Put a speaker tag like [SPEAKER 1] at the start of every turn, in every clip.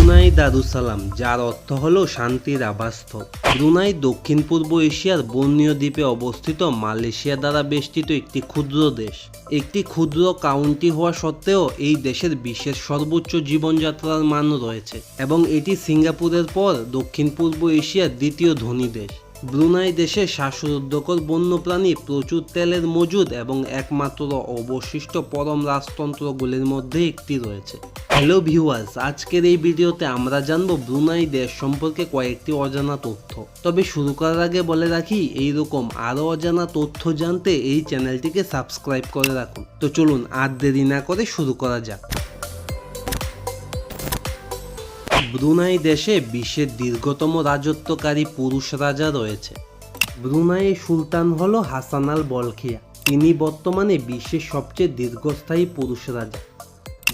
[SPEAKER 1] Brunei Darussalam, যার অর্থ হল শান্তির আবাসস্থল। ব্রুনাই দক্ষিণ পূর্ব এশিয়ার বর্ণীয় দ্বীপে অবস্থিত মালয়েশিয়া দ্বারা বেষ্টিত একটি ক্ষুদ্র দেশ। একটি ক্ষুদ্র কাউন্টি হওয়া সত্ত্বেও এই দেশের বিশ্বের সর্বোচ্চ জীবনযাত্রার মান রয়েছে এবং এটি সিঙ্গাপুরের পর দক্ষিণ পূর্ব এশিয়ার দ্বিতীয় ধনী দেশ। ব্রুনাই দেশে শ্বাসরুদ্ধকর বন্যপ্রাণী, প্রচুর তেলের মজুদ এবং একমাত্র অবশিষ্ট পরম রাজতন্ত্রগুলির মধ্যে একটি রয়েছে। হ্যালো ভিউয়ার্স, আজকের এই ভিডিওতে আমরা জানব ব্রুনাই দেশ সম্পর্কে কয়েকটি অজানা তথ্য। তবে শুরু করার আগে বলে রাখি, এইরকম আরও অজানা তথ্য জানতে এই চ্যানেলটিকে সাবস্ক্রাইব করে রাখুন। তো চলুন আর দেরি না করে শুরু করা যাক। ব্রুনাই দেশে বিশ্বের দীর্ঘতম রাজত্বকারী পুরুষ রাজা রয়েছে। ব্রুনাই সুলতান হল হাসান আল বলখিয়া। তিনি বর্তমানে বিশ্বের সবচেয়ে দীর্ঘস্থায়ী পুরুষ রাজা,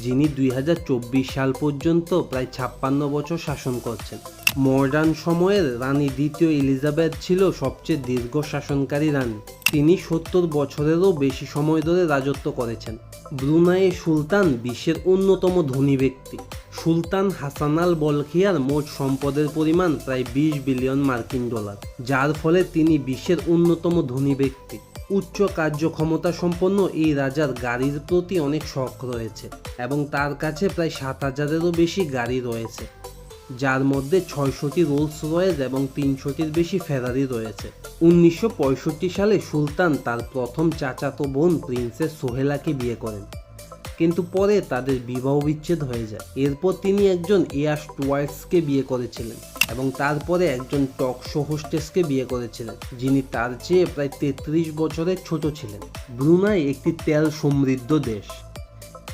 [SPEAKER 1] যিনি 2024 সাল পর্যন্ত প্রায় 56 বছর শাসন করছেন। মডার্ন সময়ের রানী দ্বিতীয় এলিজাবেথ ছিল সবচেয়ে দীর্ঘ শাসনকারী রানী। তিনি 70 বছরেরও বেশি সময় ধরে রাজত্ব করেছেন। ব্রুনাইয়ের সুলতান বিশ্বের অন্যতম ধনী ব্যক্তি। সুলতান হাসান আল বলখিয়ার মোট সম্পদের পরিমাণ প্রায় 20 বিলিয়ন মার্কিন ডলার, যার ফলে তিনি বিশ্বের অন্যতম ধনী ব্যক্তি। উচ্চ কার্যক্ষমতা সম্পন্ন এই রাজার গাড়ির প্রতি অনেক শখ রয়েছে এবং তার কাছে প্রায় 7000-এরও বেশি গাড়ি রয়েছে, যার মধ্যে 600টি রোলস রয়েস এবং 300টির বেশি ফেরারি রয়েছে। 1965 সালে সুলতান তার প্রথম চাচাতো বোন প্রিন্সেস সোহেলাকে বিয়ে করেন, কিন্তু পরে তাদের বিবাহ বিচ্ছেদ হয়ে যায়। এরপর তিনি একজন এয়ার স্টুয়ার্ডসকে বিয়ে করেছিলেন এবং তারপরে একজন টক শো হোস্টেসকে বিয়ে করেছিলেন, যিনি তার চেয়ে প্রায় 33 বছরের ছোট ছিলেন। ব্রুনাই একটি তেল সমৃদ্ধ দেশ।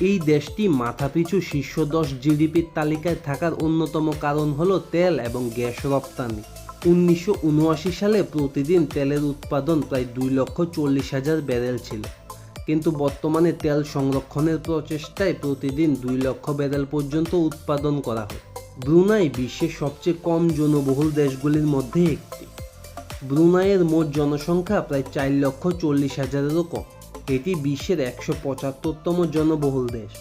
[SPEAKER 1] এই দেশটি মাথাপিছু শীর্ষ 10 জিডিপির তালিকায় থাকার অন্যতম কারণ হলো তেল এবং গ্যাস রপ্তানি। 1979 সালে প্রতিদিন তেলের উৎপাদন প্রায় 2,40,000 ব্যারেল ছিল, কিন্তু বর্তমানে তেল সংরক্ষণের প্রচেষ্টায় প্রতিদিন 2 লক্ষ ব্যারেল পর্যন্ত উৎপাদন করা হয়। ব্রুনাই বিশ্বের সবচেয়ে কম জনবহুল দেশগুলির মধ্যে একটি। ব্রুনাইয়ের মোট জনসংখ্যা প্রায় 4,40,000-এরও কম। এটি বিশ্বের 175তম জনবহুল দেশ,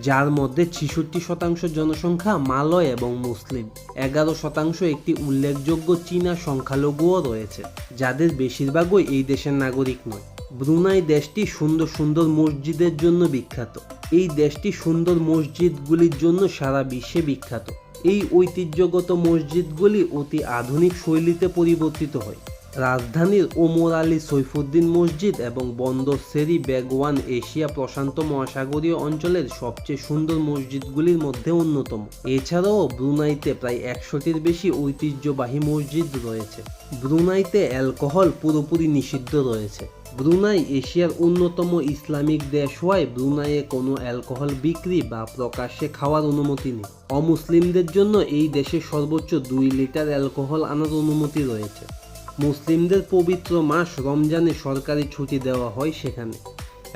[SPEAKER 1] যার মধ্যে 66% জনসংখ্যা মালয় এবং মুসলিম। 11% একটি উল্লেখযোগ্য চীনা সংখ্যালঘুও রয়েছে, যাদের বেশিরভাগই এই দেশের নাগরিক নয়। ব্রুনাই দেশটি সুন্দর সুন্দর মসজিদের জন্য বিখ্যাত। এই দেশটি সুন্দর মসজিদগুলির জন্য সারা বিশ্বে বিখ্যাত। এই ঐতিহ্যগত মসজিদগুলি অতি আধুনিক শৈলীতে পরিবর্তিত হয়। রাজধানীর ওমর আলী সৈফুদ্দিন মসজিদ এবং বন্দর সেরি বেগওয়ান এশিয়া প্রশান্ত মহাসাগরীয় অঞ্চলের সবচেয়ে সুন্দর মসজিদগুলির মধ্যে অন্যতম। এছাড়াও ব্রুনাইতে প্রায় 100টির বেশি ঐতিহ্যবাহী মসজিদ রয়েছে। ব্রুনাইতে অ্যালকোহল পুরোপুরি নিষিদ্ধ রয়েছে। ব্রুনাই এশিয়ার অন্যতম ইসলামিক দেশ হওয়ায় ব্রুনাইয়ে কোনো অ্যালকোহল বিক্রি বা প্রকাশ্যে খাওয়ার অনুমতি নেই। অমুসলিমদের জন্য এই দেশে সর্বোচ্চ 2 লিটার অ্যালকোহল আনার অনুমতি রয়েছে। মুসলিমদের পবিত্র মাস রমজানে সরকারি ছুটি দেওয়া হয় সেখানে,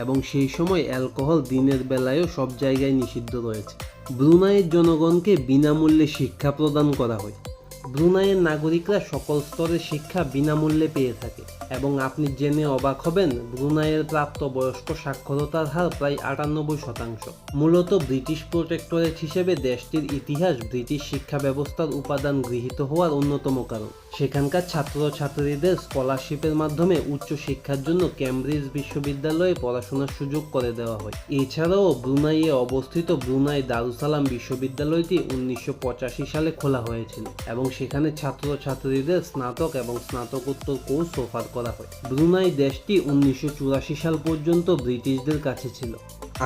[SPEAKER 1] এবং সেই সময় অ্যালকোহল দিনের বেলায়ও সব জায়গায় নিষিদ্ধ রয়েছে। ব্রুনাইয়ের জনগণকে বিনামূল্যে শিক্ষা প্রদান করা হয়। ব্রুনাইয়ের নাগরিকরা সকল স্তরের শিক্ষা বিনামূল্যে পেয়ে থাকে এবং আপনি জেনে অবাক হবেন, ব্রুনাইয়ের প্রাপ্তবয়স্ক সাক্ষরতার হার প্রায় 98%। মূলত ব্রিটিশ প্রোটেক্টরেট হিসেবে দেশটির ইতিহাস ব্রিটিশ শিক্ষা ব্যবস্থার উপাদান গৃহীত হওয়ার অন্যতম কারণ। সেখানকার ছাত্রছাত্রীদের স্কলারশিপের মাধ্যমে উচ্চ শিক্ষার জন্য কেমব্রিজ বিশ্ববিদ্যালয়ে পড়াশোনার সুযোগ করে দেওয়া হয়। এছাড়াও ব্রুনাইয়ে অবস্থিত ব্রুনাই দারুসালাম বিশ্ববিদ্যালয়টি 1985 সালে খোলা হয়েছিল এবং সেখানে ছাত্রছাত্রীদের স্নাতক এবং স্নাতকোত্তর কোর্স অফার করা হয়। ব্রুনাই দেশটি 1984 সাল পর্যন্ত ব্রিটিশদের কাছে ছিল।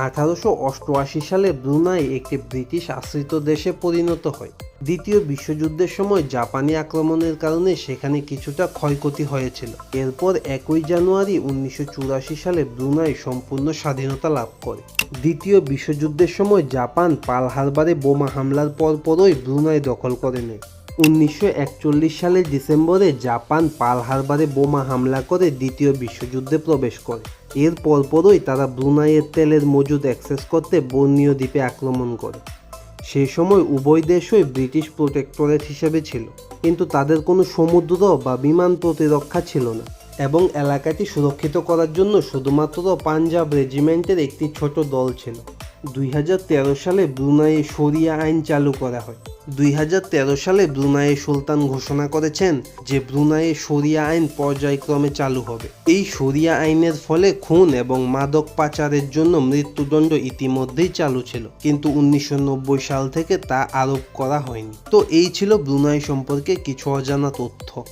[SPEAKER 1] 1888 সালে ব্রুনাই একটি ব্রিটিশ আশ্রিত দেশে পরিণত হয়। দ্বিতীয় বিশ্বযুদ্ধের সময় জাপানি আক্রমণের কারণে সেখানে কিছুটা ক্ষয়ক্ষতি হয়েছিল। এরপর 1 জানুয়ারি 1984 সালে ব্রুনাই সম্পূর্ণ স্বাধীনতা লাভ করে। দ্বিতীয় বিশ্বযুদ্ধের সময় জাপান পার্ল হারবারে বোমা হামলার পরপরই ব্রুনাই দখল করে নেয়। 1941 সালের ডিসেম্বরে জাপান পার্ল হারবারে বোমা হামলা করে দ্বিতীয় বিশ্বযুদ্ধে প্রবেশ করে। এর পরপরই তারা ব্রুনাইয়ের তেলের মজুদ অ্যাক্সেস করতে বর্ণীয় দ্বীপে আক্রমণ করে। সেই সময় উভয় দেশই ব্রিটিশ প্রোটেক্টরেট হিসেবে ছিল, কিন্তু তাদের কোনো সমুদ্র বা বিমান প্রতিরক্ষা ছিল না। এবং এলাকাটি সুরক্ষিত করার জন্য শুধুমাত্র পাঞ্জাব রেজিমেন্টের একটি ছোট দল ছিল। 2013 সালে ব্রুনাইয়ে শরিয়া আইন চালু করা হয়। 2013 সালে ব্রুনাইয়ের সুলতান ঘোষণা করেছেন যে ব্রুনাইয়ে শরিয়া আইন পর্যায়ক্রমে চালু হবে। এই শরিয়া আইনের ফলে খুন এবং মাদক পাচারের জন্য মৃত্যুদণ্ড ইতিমধ্যেই চালু ছিল, কিন্তু 1990 সাল থেকে তা আরোপ করা হয়নি। তো এই ছিল ব্রুনাই সম্পর্কে কিছু অজানা তথ্য।